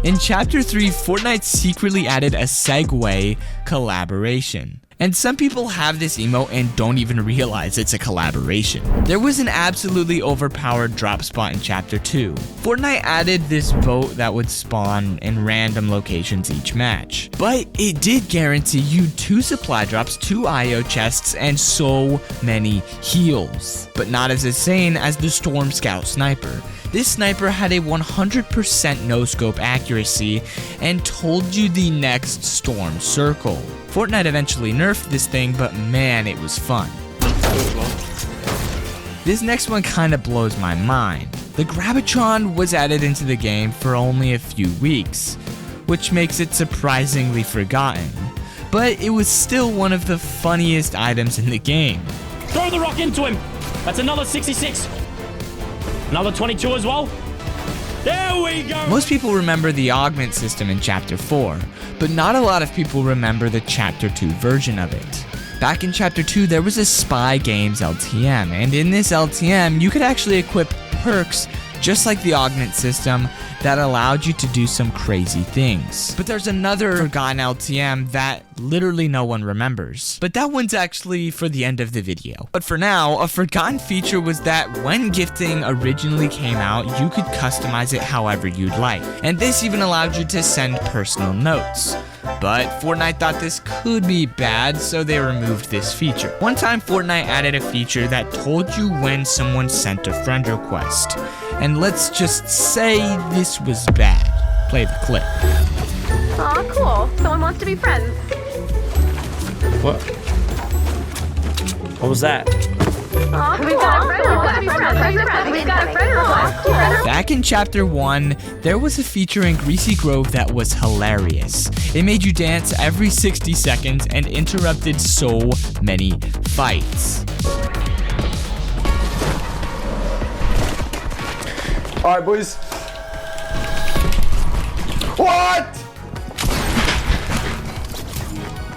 In Chapter 3, Fortnite secretly added a Segway collaboration. And some people have this emote and don't even realize it's a collaboration. There was an absolutely overpowered drop spot in Chapter 2. Fortnite added this boat that would spawn in random locations each match. But it did guarantee you 2 supply drops, 2 IO chests, and so many heals. But not as insane as the Storm Scout Sniper. This sniper had a 100% no-scope accuracy and told you the next storm circle. Fortnite eventually nerfed this thing, but man, it was fun. This next one kinda blows my mind. The Gravitron was added into the game for only a few weeks, which makes it surprisingly forgotten. But it was still one of the funniest items in the game. Throw the rock into him! That's another 66! Another 22 as well. There we go. Most people remember the augment system in Chapter 4, but not a lot of people remember the Chapter 2 version of it. Back in Chapter 2, there was a Spy Games LTM, and in this LTM, you could actually equip perks just like the augment system that allowed you to do some crazy things. But there's another forgotten LTM that literally no one remembers. But that one's actually for the end of the video. But for now, a forgotten feature was that when gifting originally came out, you could customize it however you'd like. And this even allowed you to send personal notes. But Fortnite thought this could be bad, so they removed this feature. One time, Fortnite added a feature that told you when someone sent a friend request. And let's just say this was bad. Play the clip. Aw, cool. Someone wants to be friends. What? What was that? Aw, cool. We've got a friend request. Cool. Back in Chapter 1, there was a feature in Greasy Grove that was hilarious. It made you dance every 60 seconds and interrupted so many fights. Alright, boys. What?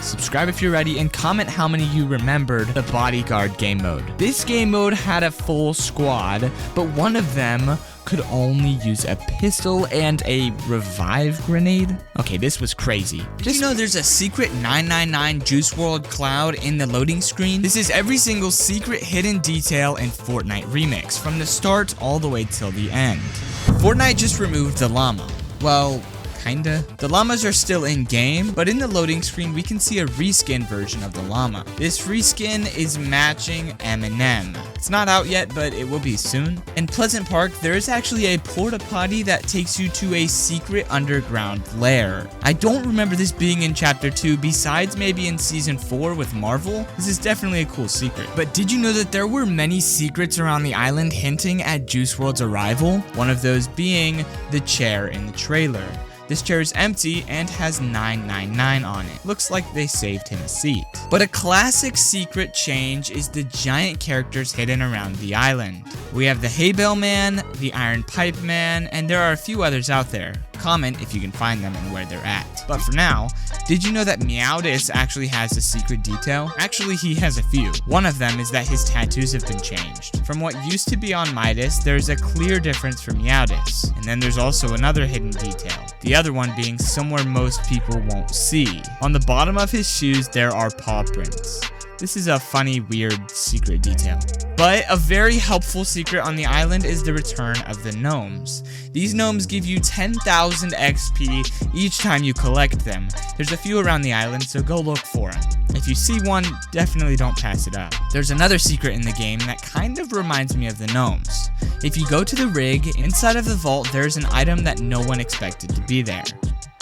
Subscribe if you're ready and comment how many you remembered the Bodyguard game mode. This game mode had a full squad, but one of them could only use a pistol and a revive grenade. Okay, this was crazy. Did you know there's a secret 999 Juice WRLD cloud in the loading screen? This is every single secret hidden detail in Fortnite Remix, from the start all the way till the end. Fortnite just removed the llama. Well, kinda. The llamas are still in game, but in the loading screen we can see a reskin version of the llama. This reskin is matching Eminem. It's not out yet, but it will be soon. In Pleasant Park, there is actually a porta potty that takes you to a secret underground lair. I don't remember this being in Chapter 2, besides maybe in Season 4 with Marvel. This is definitely a cool secret. But did you know that there were many secrets around the island hinting at Juice WRLD's arrival? One of those being the chair in the trailer. This chair is empty and has 999 on it. Looks like they saved him a seat. But a classic secret change is the giant characters hidden around the island. We have the Hay Bale Man, the Iron Pipe Man, and there are a few others out there. Comment if you can find them and where they're at. But for now, did you know that Meowdis actually has a secret detail? Actually, he has a few. One of them is that his tattoos have been changed. From what used to be on Midas, there's a clear difference for Meowdis. And then there's also another hidden detail. The other one being somewhere most people won't see. On the bottom of his shoes, there are paw prints. This is a funny, weird secret detail. But a very helpful secret on the island is the return of the gnomes. These gnomes give you 10,000 XP each time you collect them. There's a few around the island, so go look for them. If you see one, definitely don't pass it up. There's another secret in the game that kind of reminds me of the gnomes. If you go to the rig, inside of the vault, there's an item that no one expected to be there.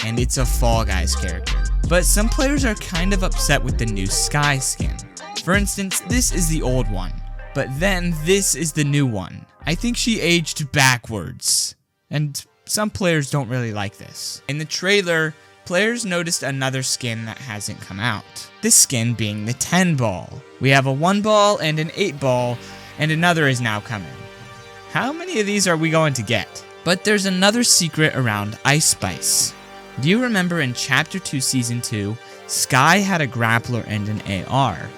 And it's a Fall Guys character. But some players are kind of upset with the new Sky skin. For instance, this is the old one. But then this is the new one. I think she aged backwards. and some players don't really like this. In the trailer, players noticed another skin that hasn't come out. This skin being the 10 ball. We have a 1 ball and an 8 ball, and another is now coming. How many of these are we going to get? But there's another secret around Ice Spice. Do you remember in Chapter 2 Season 2, Sky had a grappler and an AR?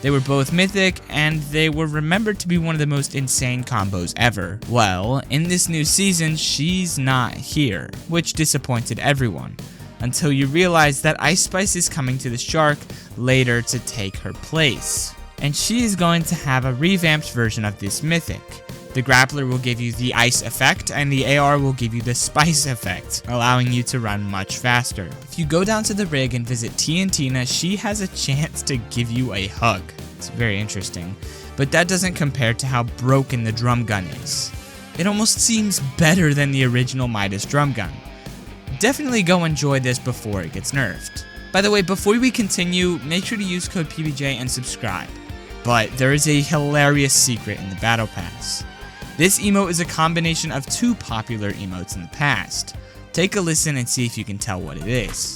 They were both mythic, and they were remembered to be one of the most insane combos ever. Well, in this new season, she's not here, which disappointed everyone, until you realize that Ice Spice is coming to the Shark later to take her place. And she is going to have a revamped version of this mythic. The grappler will give you the ice effect, and the AR will give you the spice effect, allowing you to run much faster. If you go down to the rig and visit T and Tina, she has a chance to give you a hug. It's very interesting, but that doesn't compare to how broken the drum gun is. It almost seems better than the original Midas drum gun. Definitely go enjoy this before it gets nerfed. By the way, before we continue, make sure to use code PBJ and subscribe. But there is a hilarious secret in the Battle Pass. This emote is a combination of 2 popular emotes in the past. Take a listen and see if you can tell what it is.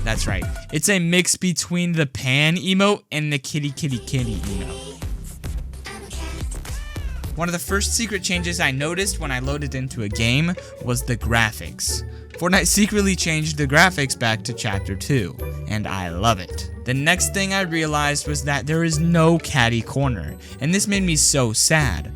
That's right, it's a mix between the pan emote and the kitty kitty kitty emote. One of the first secret changes I noticed when I loaded into a game was the graphics. Fortnite secretly changed the graphics back to Chapter 2, and I love it. The next thing I realized was that there is no caddy corner, and this made me so sad.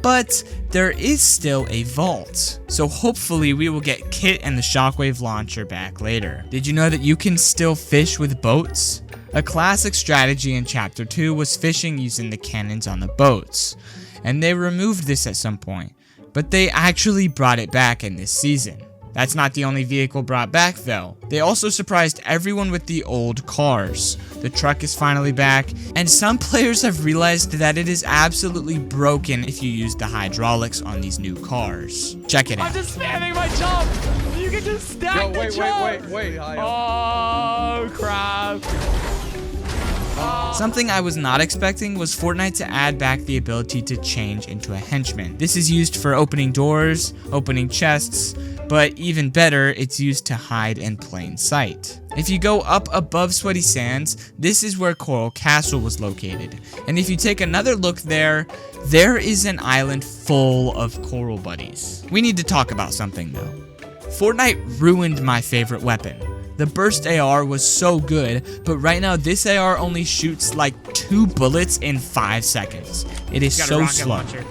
But there is still a vault, so hopefully we will get Kit and the shockwave launcher back later. Did you know that you can still fish with boats? A classic strategy in Chapter 2 was fishing using the cannons on the boats, and they removed this at some point, but they actually brought it back in this season. That's not the only vehicle brought back though. They also surprised everyone with the old cars. The truck is finally back, and some players have realized that it is absolutely broken if you use the hydraulics on these new cars. Check it out. I'm just spamming my jump! You can just stack the jump! Wait. Oh, crap. Something I was not expecting was Fortnite to add back the ability to change into a henchman. This is used for opening doors, opening chests, but even better, it's used to hide in plain sight. If you go up above Sweaty Sands, this is where Coral Castle was located. And if you take another look there is an island full of coral buddies. We need to talk about something though. Fortnite ruined my favorite weapon. The burst AR was so good, but right now this AR only shoots like 2 bullets in 5 seconds. It is so slow. Launcher.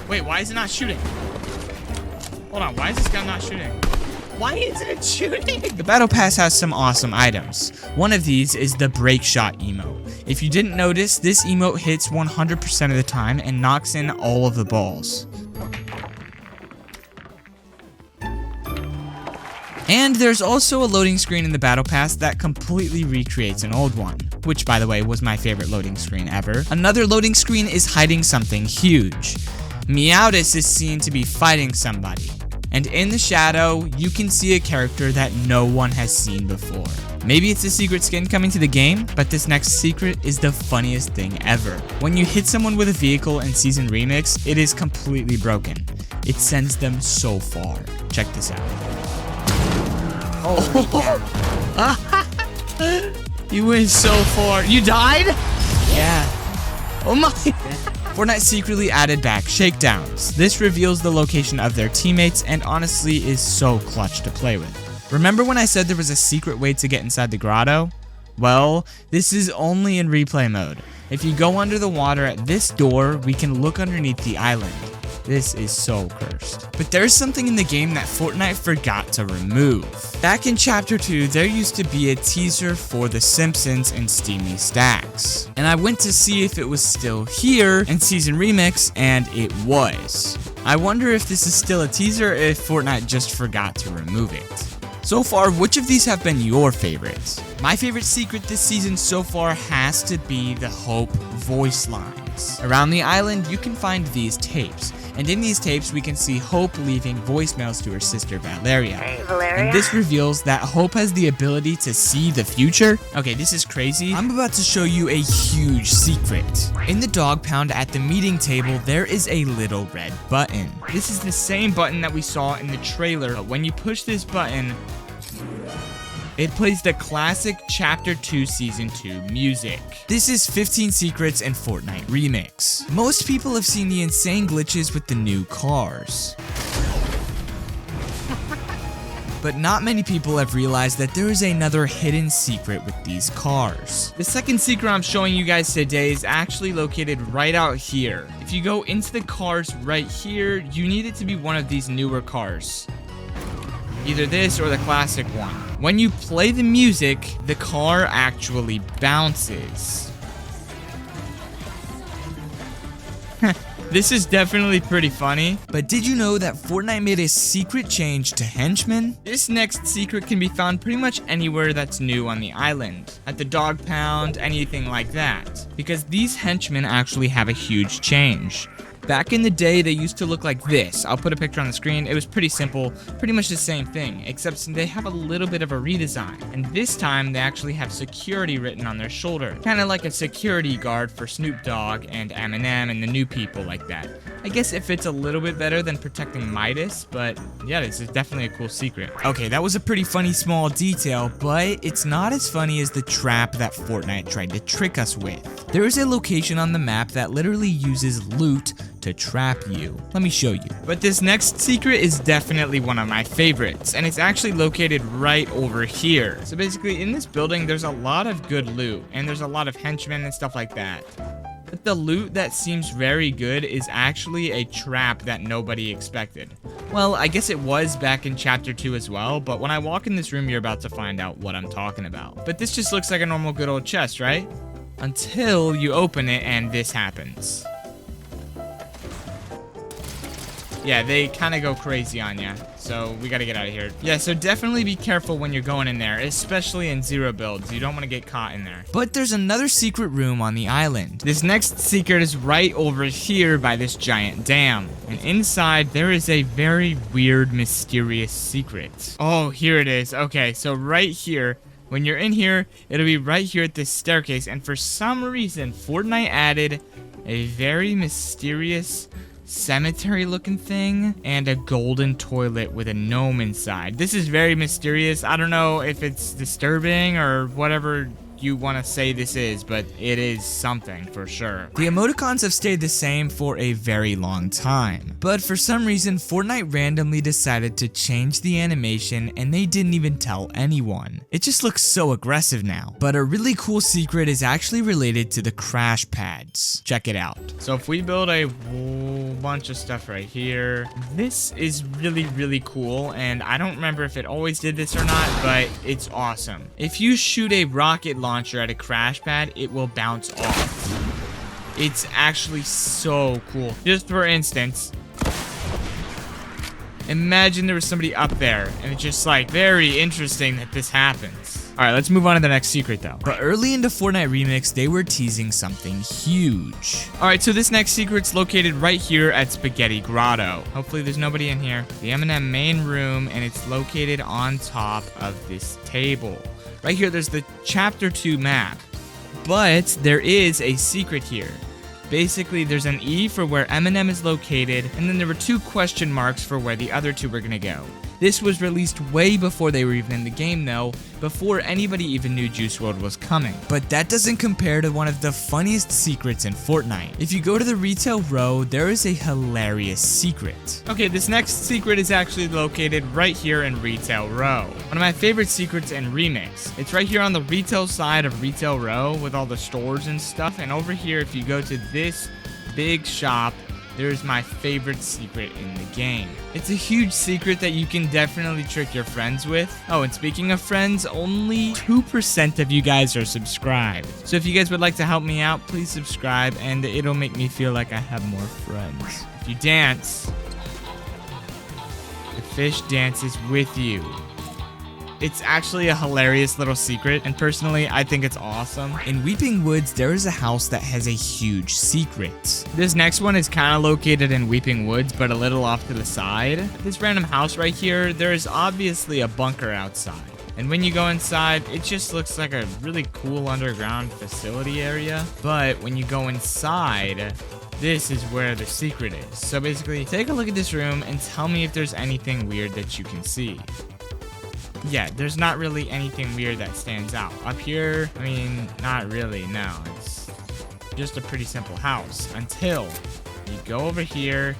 Wait, why is it not shooting? Hold on, why is this gun not shooting? Why isn't it shooting? The Battle Pass has some awesome items. One of these is the Break Shot emote. If you didn't notice, this emote hits 100% of the time and knocks in all of the balls. And there's also a loading screen in the Battle Pass that completely recreates an old one, which by the way was my favorite loading screen ever. Another loading screen is hiding something huge. Meowtis is seen to be fighting somebody, and in the shadow, you can see a character that no one has seen before. Maybe it's a secret skin coming to the game, but this next secret is the funniest thing ever. When you hit someone with a vehicle in Season Remix, it is completely broken. It sends them so far. Check this out. You went so far. You died? Yeah. Oh my. Fortnite secretly added back shakedowns. This reveals the location of their teammates and honestly is so clutch to play with. Remember when I said there was a secret way to get inside the grotto? Well, this is only in replay mode. If you go under the water at this door, we can look underneath the island. This is so cursed. But there's something in the game that Fortnite forgot to remove. Back in Chapter 2, there used to be a teaser for The Simpsons in Steamy Stacks. And I went to see if it was still here in Season Remix, and it was. I wonder if this is still a teaser or if Fortnite just forgot to remove it. So far, which of these have been your favorites? My favorite secret this season so far has to be the Hope voice line. remix. Around the island, you can find these tapes. And in these tapes, we can see Hope leaving voicemails to her sister Valeria. Hey, Valeria. And this reveals that Hope has the ability to see the future. Okay, this is crazy. I'm about to show you a huge secret. In the dog pound at the meeting table, there is a little red button. This is the same button that we saw in the trailer, but when you push this button, it plays the classic Chapter 2 Season 2 music. This is 15 Secrets and Fortnite Remix. Most people have seen the insane glitches with the new cars. But not many people have realized that there is another hidden secret with these cars. The second secret I'm showing you guys today is actually located right out here. If you go into the cars right here, you need it to be one of these newer cars. Either this or the classic one. When you play the music, the car actually bounces. This is definitely pretty funny. But did you know that Fortnite made a secret change to henchmen? This next secret can be found pretty much anywhere that's new on the island. At the dog pound, anything like that. Because these henchmen actually have a huge change. Back in the day, they used to look like this. I'll put a picture on the screen. It was pretty simple, pretty much the same thing, except they have a little bit of a redesign. And this time, they actually have security written on their shoulder. Kind of like a security guard for Snoop Dogg and Eminem and the new people like that. I guess it fits a little bit better than protecting Midas, but yeah, this is definitely a cool secret. Okay, that was a pretty funny small detail, but it's not as funny as the trap that Fortnite tried to trick us with. There is a location on the map that literally uses loot to trap you. Let me show you. But this next secret is definitely one of my favorites, and it's actually located right over here. So basically, in this building, there's a lot of good loot, and there's a lot of henchmen and stuff like that. But the loot that seems very good is actually a trap that nobody expected. Well, I guess it was back in Chapter 2 as well, but when I walk in this room, you're about to find out what I'm talking about. But this just looks like a normal good old chest, right? Until you open it and this happens. Yeah, they kind of go crazy on you, so we gotta get out of here. Yeah, so definitely be careful when you're going in there, especially in zero builds. You don't want to get caught in there. But there's another secret room on the island. This next secret is right over here by this giant dam. And inside, there is a very weird, mysterious secret. Oh, here it is. Okay, so right here, when you're in here, it'll be right here at this staircase. And for some reason, Fortnite added a very mysterious cemetery looking thing and a golden toilet with a gnome inside. This is very mysterious. I don't know if it's disturbing or whatever you want to say this is, but it is something for sure. The emoticons have stayed the same for a very long time, but for some reason Fortnite randomly decided to change the animation and they didn't even tell anyone. It just looks so aggressive now. But a really cool secret is actually related to the crash pads. Check it out. So if we build a whole bunch of stuff right here, this is really cool, and I don't remember if it always did this or not, but it's awesome. If you shoot a rocket launcher at a crash pad, it will bounce off. It's actually so cool. Just for instance, imagine there was somebody up there, and it's just like very interesting that this happens. Alright, let's move on to the next secret though. But early into Fortnite Remix, they were teasing something huge. Alright, so this next secret's located right here at Spaghetti Grotto. Hopefully there's nobody in here. The M&M main room, and it's located on top of this table. Right here, there's the Chapter 2 map. But there is a secret here. Basically, there's an E for where M&M is located, and then there were 2 question marks for where the other 2 were gonna go. This was released way before they were even in the game though, before anybody even knew Juice WRLD was coming. But that doesn't compare to one of the funniest secrets in Fortnite. If you go to the retail row, there is a hilarious secret. Okay, this next secret is actually located right here in retail row. One of my favorite secrets in Remix. It's right here on the retail side of retail row with all the stores and stuff. And over here, if you go to this big shop, there's my favorite secret in the game. It's a huge secret that you can definitely trick your friends with. Oh, and speaking of friends, only 2% of you guys are subscribed. So if you guys would like to help me out, please subscribe, and it'll make me feel like I have more friends. If you dance, the fish dances with you. It's actually a hilarious little secret, and personally, I think it's awesome. In Weeping Woods, there is a house that has a huge secret. This next one is kind of located in Weeping Woods, but a little off to the side. This random house right here, there is obviously a bunker outside. And when you go inside, it just looks like a really cool underground facility area. But when you go inside, this is where the secret is. So basically, take a look at this room and tell me if there's anything weird that you can see. Yeah, there's not really anything weird that stands out. Up here, I mean, not really, no. It's just a pretty simple house until you go over here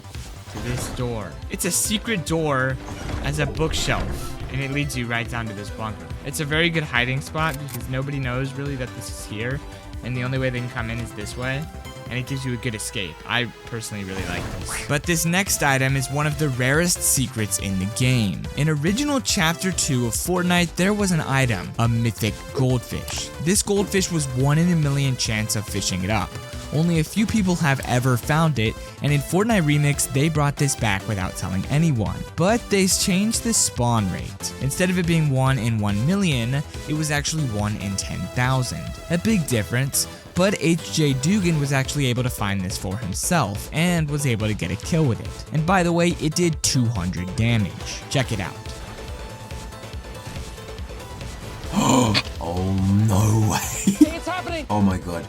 to this door. It's a secret door as a bookshelf, and it leads you right down to this bunker. It's a very good hiding spot because nobody knows really that this is here, and the only way they can come in is this way, and it gives you a good escape. I personally really like this. But this next item is one of the rarest secrets in the game. In original Chapter 2 of Fortnite, there was an item, a mythic goldfish. This goldfish was 1 in a million chance of fishing it up. Only a few people have ever found it, and in Fortnite Remix, they brought this back without telling anyone. But they changed the spawn rate. Instead of it being 1 in 1 million, it was actually 1 in 10,000. A big difference, but HJ Dugan was actually able to find this for himself, and was able to get a kill with it. And by the way, it did 200 damage. Check it out. Oh, no way. It's happening. Oh my god.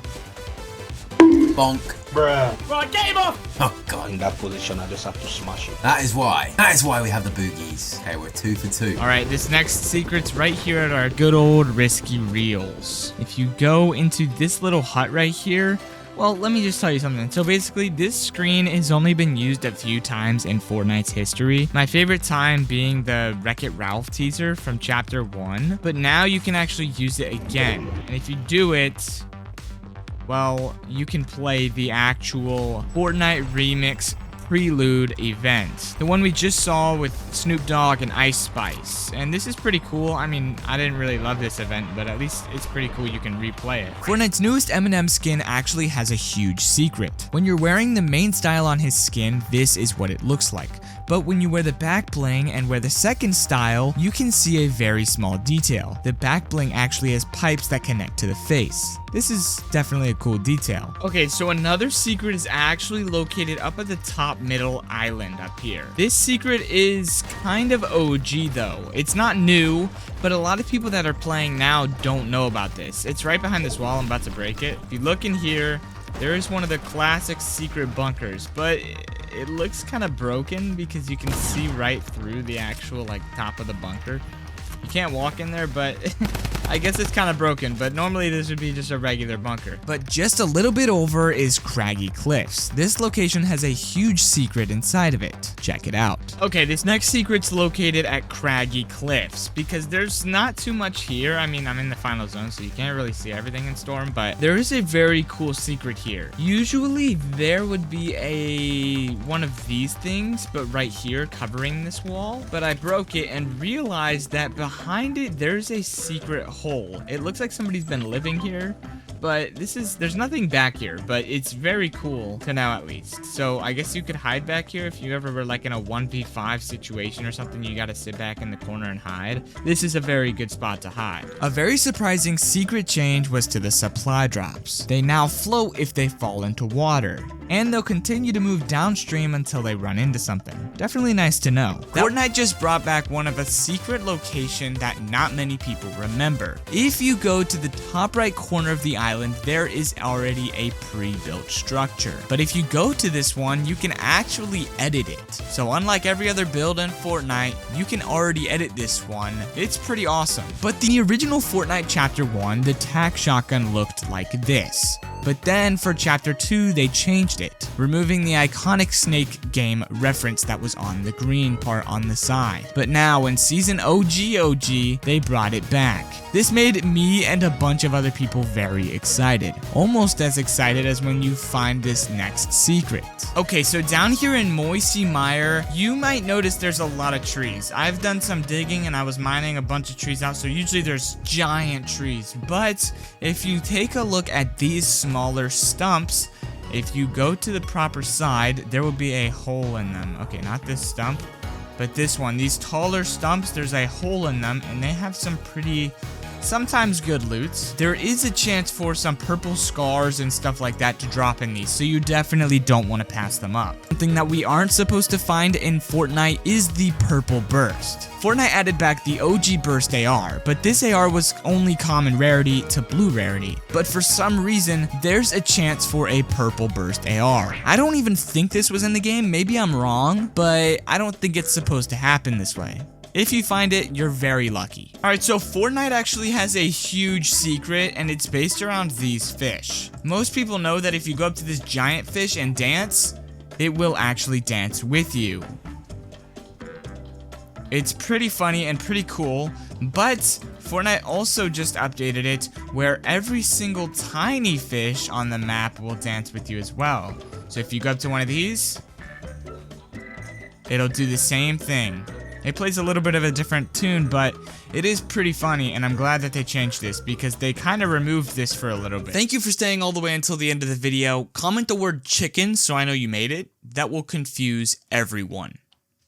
Bonk. Bruh. Right, get him off. Oh god. In that position, I just have to smash it. That is why. That is why we have the boogies. Okay, we're 2 for 2. Alright, this next secret's right here at our good old risky reels. If you go into this little hut right here, well, let me just tell you something. So basically, this screen has only been used a few times in Fortnite's history. My favorite time being the Wreck-It Ralph teaser from Chapter 1. But now you can actually use it again. And if you do it, well, you can play the actual Fortnite Remix Prelude event. The one we just saw with Snoop Dogg and Ice Spice. And this is pretty cool. I mean, I didn't really love this event, but at least it's pretty cool you can replay it. Fortnite's newest Eminem skin actually has a huge secret. When you're wearing the main style on his skin, this is what it looks like. But when you wear the back bling and wear the second style, you can see a very small detail. The back bling actually has pipes that connect to the face. This is definitely a cool detail. Okay, so another secret is actually located up at the top middle island up here. This secret is kind of OG though. It's not new, but a lot of people that are playing now don't know about this. It's right behind this wall. I'm about to break it. If you look in here, there is one of the classic secret bunkers, but it looks kind of broken because you can see right through the actual like top of the bunker. You can't walk in there, but I guess it's kind of broken, but normally this would be just a regular bunker. But just a little bit over is Craggy Cliffs. This location has a huge secret inside of it. Check it out. Okay, this next secret's located at Craggy Cliffs because there's not too much here. I mean, I'm in the final zone, so you can't really see everything in Storm, but there is a very cool secret here. Usually there would be one of these things, but right here covering this wall, but I broke it and realized that behind it, there's a secret hole. It looks like somebody's been living here, but there's nothing back here, but it's very cool to know at least. So I guess you could hide back here if you ever were like in a 1v5 situation or something, you gotta sit back in the corner and hide. This is a very good spot to hide. A very surprising secret change was to the supply drops. They now float if they fall into water, and they'll continue to move downstream until they run into something. Definitely nice to know. Fortnite just brought back one of a secret location that not many people remember. If you go to the top right corner of the island, there is already a pre-built structure. But if you go to this one, you can actually edit it. So unlike every other build in Fortnite, you can already edit this one. It's pretty awesome. But the original Fortnite Chapter 1, the tac shotgun looked like this. But then for Chapter 2, they changed it, removing the iconic Snake game reference that was on the green part on the side. But now in Season OG, they brought it back. This made me and a bunch of other people very excited. Almost as excited as when you find this next secret. Okay, so down here in Moisey Mire, you might notice there's a lot of trees. I've done some digging and I was mining a bunch of trees out, so usually there's giant trees. But if you take a look at these smaller stumps, if you go to the proper side, there will be a hole in them. Okay, not this stump, But this one, these taller stumps, there's a hole in them, and they have some pretty, sometimes good loots. There is a chance for some purple scars and stuff like that to drop in these, so you definitely don't want to pass them up. Something that we aren't supposed to find in Fortnite is the purple burst. Fortnite added back the OG burst AR, but this AR was only common rarity to blue rarity. But for some reason, there's a chance for a purple burst AR. I don't even think this was in the game, maybe I'm wrong, but I don't think it's supposed to happen this way. If you find it, you're very lucky. Alright, so Fortnite actually has a huge secret, and it's based around these fish. Most people know that if you go up to this giant fish and dance, it will actually dance with you. It's pretty funny and pretty cool, but Fortnite also just updated it where every single tiny fish on the map will dance with you as well. So if you go up to one of these, it'll do the same thing. It plays a little bit of a different tune, but it is pretty funny, and I'm glad that they changed this because they kind of removed this for a little bit. Thank you for staying all the way until the end of the video. Comment the word chicken so I know you made it. That will confuse everyone.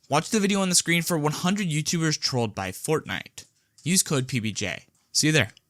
Watch the video on the screen for 100 YouTubers trolled by Fortnite. Use code PBJ. See you there.